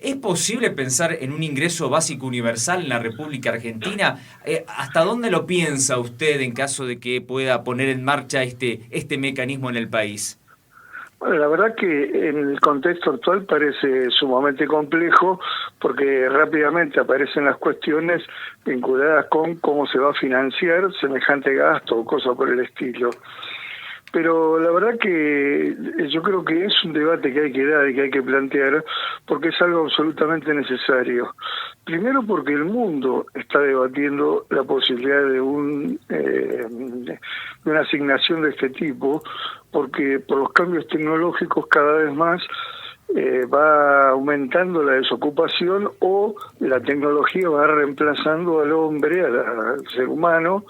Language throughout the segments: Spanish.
¿Es posible pensar en un ingreso básico universal en la República Argentina? ¿Hasta dónde lo piensa usted en caso de que pueda poner en marcha este mecanismo en el país? Bueno, la verdad que en el contexto actual parece sumamente complejo porque rápidamente aparecen las cuestiones vinculadas con cómo se va a financiar semejante gasto o cosa por el estilo. Pero la verdad que yo creo que es un debate que hay que dar y que hay que plantear porque es algo absolutamente necesario. Primero porque el mundo está debatiendo la posibilidad de de una asignación de este tipo, porque por los cambios tecnológicos cada vez más va aumentando la desocupación o la tecnología va reemplazando al hombre, al ser humano,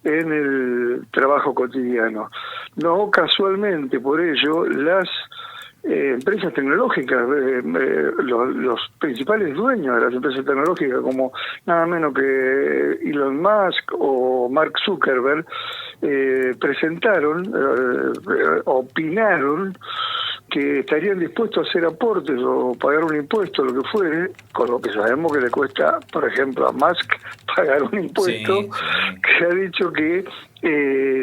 en el trabajo cotidiano. No casualmente, por ello, las empresas tecnológicas, los principales dueños de las empresas tecnológicas, como nada menos que Elon Musk o Mark Zuckerberg, opinaron que estarían dispuestos a hacer aportes o pagar un impuesto, lo que fuere, con lo que sabemos que le cuesta, por ejemplo, a Musk pagar un impuesto, Sí, sí. que ha dicho que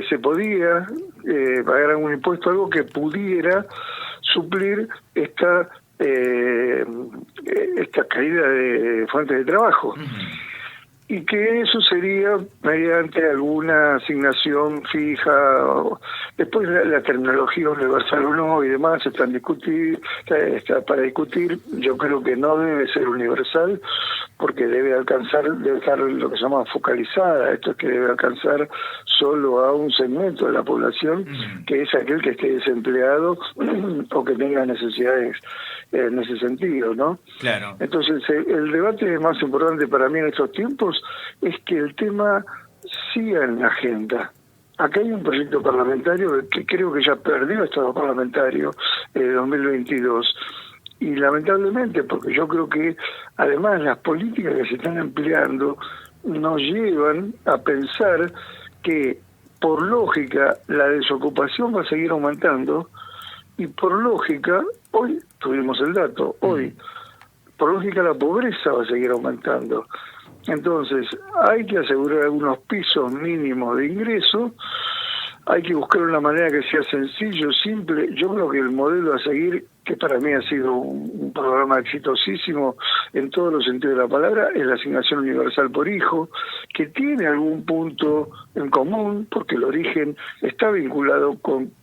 se podía pagar algún impuesto, algo que pudiera suplir esta caída de fuentes de trabajo. Uh-huh. Y que eso sería mediante alguna asignación fija. Después la terminología universal o no y demás está para discutir. Yo creo que no debe ser universal porque debe estar lo que se llama focalizada. Esto es que debe alcanzar solo a un segmento de la población, que es aquel que esté desempleado o que tenga necesidades en ese sentido, ¿no? Claro. Entonces, el debate más importante para mí en estos tiempos es que el tema siga en la agenda. Acá hay un proyecto parlamentario que creo que ya perdió el estado parlamentario en 2022. Y lamentablemente, porque yo creo que además las políticas que se están empleando nos llevan a pensar que, por lógica, la desocupación va a seguir aumentando y por lógica, hoy tuvimos el dato, hoy, por lógica la pobreza va a seguir aumentando. Entonces, hay que asegurar algunos pisos mínimos de ingreso, hay que buscar una manera que sea sencillo, simple. Yo creo que el modelo a seguir, que para mí ha sido un programa exitosísimo en todos los sentidos de la palabra, es la asignación universal por hijo, que tiene algún punto en común, porque el origen está vinculado con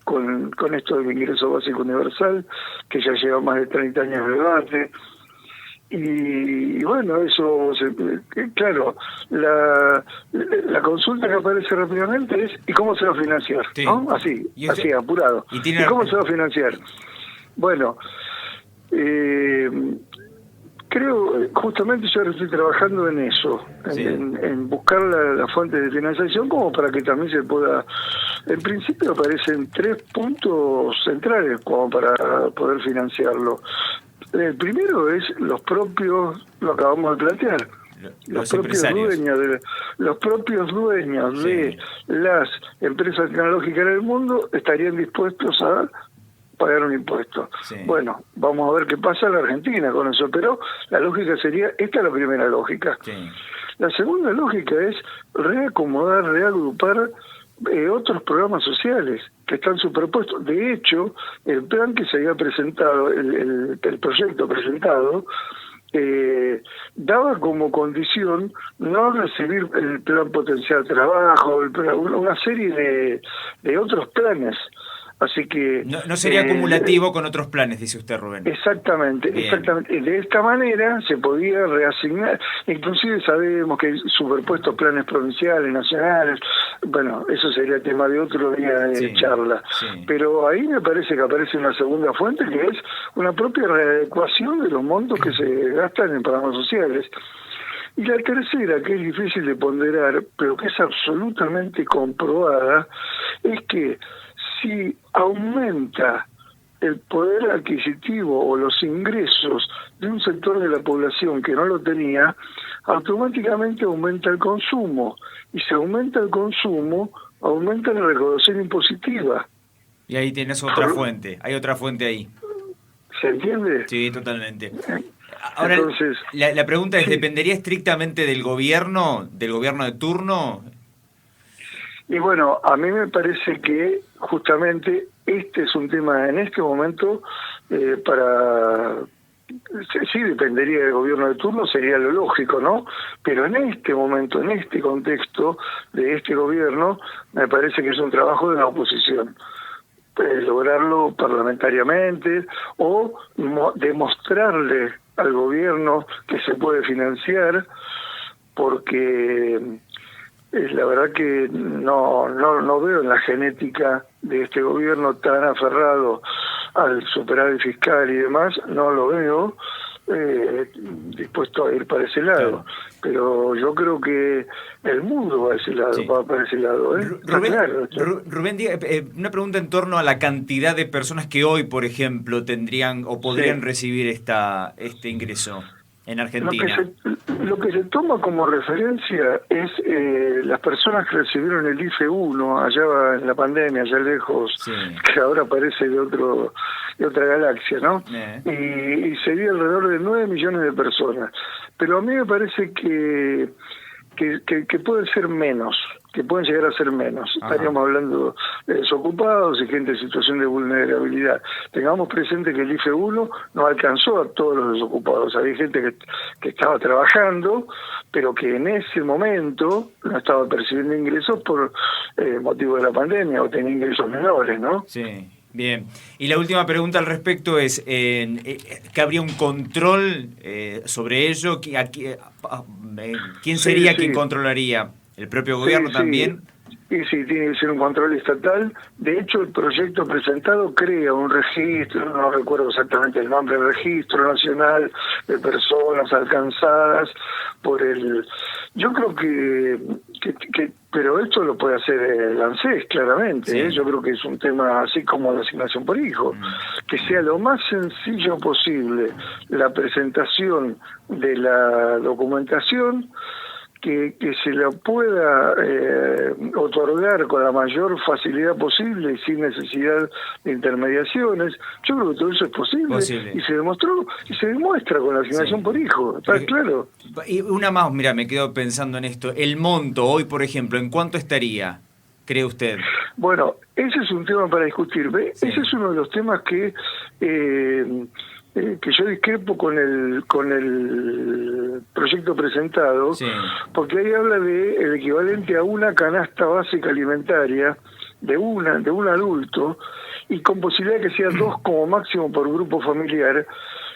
esto del ingreso básico universal, que ya lleva más de 30 años de debate. Y bueno, eso, claro, la consulta que aparece rápidamente es ¿y cómo se va a financiar? Sí. ¿No? Así, apurado. ¿Y cómo se va a financiar? Bueno, creo, justamente yo ahora estoy trabajando en eso, sí, en buscar la fuente de financiación como para que también se pueda. En principio aparecen 3 puntos centrales como para poder financiarlo. El primero es los propios, lo acabamos de plantear, los propios dueños sí, de las empresas tecnológicas en el mundo estarían dispuestos a pagar un impuesto. sí. Bueno, vamos a ver qué pasa en la Argentina con eso, pero la lógica sería, esta es la primera lógica. Sí. La segunda lógica es reacomodar, reagrupar otros programas sociales que están superpuestos. De hecho, el plan que se había presentado, el proyecto presentado, daba como condición no recibir el plan potencial trabajo, una serie de otros planes. Así que No sería acumulativo con otros planes, dice usted, Rubén. Exactamente. De esta manera se podía reasignar, inclusive sabemos que hay superpuestos planes provinciales, nacionales, bueno, eso sería tema de otro día de charla, pero ahí me parece que aparece una segunda fuente que es una propia readecuación de los montos que se gastan en programas sociales. Y la tercera, que es difícil de ponderar, pero que es absolutamente comprobada, es que si aumenta el poder adquisitivo o los ingresos de un sector de la población que no lo tenía, automáticamente aumenta el consumo. Y si aumenta el consumo, aumenta la recaudación impositiva. Y ahí tienes otra fuente, hay otra fuente ahí. ¿Se entiende? Sí, totalmente. Ahora, Entonces, la pregunta es, sí. ¿dependería estrictamente del gobierno de turno? Y bueno, a mí me parece que justamente este es un tema en este momento para... Sí, dependería del gobierno de turno, sería lo lógico, ¿no? Pero en este momento, en este contexto de este gobierno, me parece que es un trabajo de la oposición. Lograrlo parlamentariamente o demostrarle al gobierno que se puede financiar, porque la verdad que no veo en la genética de este gobierno tan aferrado al superávit fiscal y demás, no lo veo dispuesto a ir para ese lado. Claro. Pero yo creo que el mundo va a ese lado, Sí. va para ese lado, ¿eh? Está Rubén, claro. Rubén, una pregunta en torno a la cantidad de personas que hoy, por ejemplo, tendrían o podrían Sí. recibir este ingreso en Lo que Argentina. se toma como referencia es las personas que recibieron el IFE 1 allá en la pandemia, allá lejos, Sí. que ahora parece de otra galaxia, ¿no? Eh. Y sería alrededor de 9 millones de personas. Pero a mí me parece que pueden ser menos, que pueden llegar a ser menos. Ajá. Estaríamos hablando de desocupados y gente en situación de vulnerabilidad. Tengamos presente que el IFE 1 no alcanzó a todos los desocupados. Había gente que estaba trabajando, pero que en ese momento no estaba percibiendo ingresos por motivo de la pandemia o tenía ingresos menores, ¿no? Sí. Bien. Y la última pregunta al respecto es, ¿que habría un control sobre ello? ¿Quién sería quien Sí. controlaría? ¿El propio Sí, gobierno sí. también? Y sí, tiene que ser un control estatal. De hecho, el proyecto presentado crea un registro, no recuerdo exactamente el nombre, Registro Nacional de Personas Alcanzadas por el... Yo creo pero esto lo puede hacer el ANSES, claramente. Sí. Yo creo que es un tema así como la asignación por hijo. Que sea lo más sencillo posible la presentación de la documentación, que se la pueda otorgar con la mayor facilidad posible y sin necesidad de intermediaciones. Yo creo que todo eso es posible. Y se demostró y se demuestra con la asignación por hijo, está claro. Y una más, mira, me quedo pensando en esto. El monto hoy, por ejemplo, ¿en cuánto estaría, cree usted? Bueno, ese es un tema para discutir. Sí. Ese es uno de los temas que yo discrepo con el proyecto presentado, Sí. porque ahí habla de el equivalente a una canasta básica alimentaria de un adulto, y con posibilidad de que sea 2 como máximo por grupo familiar.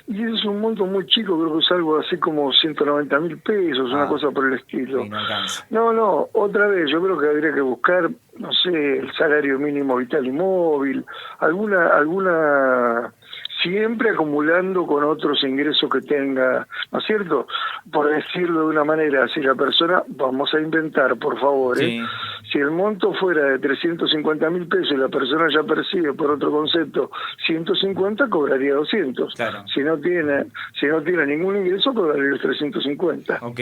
Y ese es un monto muy chico, creo que es algo así como 190.000 pesos, una cosa por el estilo. Sí, no alcanza. No, otra vez, yo creo que habría que buscar, no sé, el salario mínimo vital y móvil, alguna siempre acumulando con otros ingresos que tenga, ¿no es cierto? Por decirlo de una manera, si la persona, vamos a inventar, por favor, Sí. si el monto fuera de 350.000 pesos y la persona ya percibe, por otro concepto, 150, cobraría 200. Claro. Si no tiene ningún ingreso, cobraría los 350. Ok.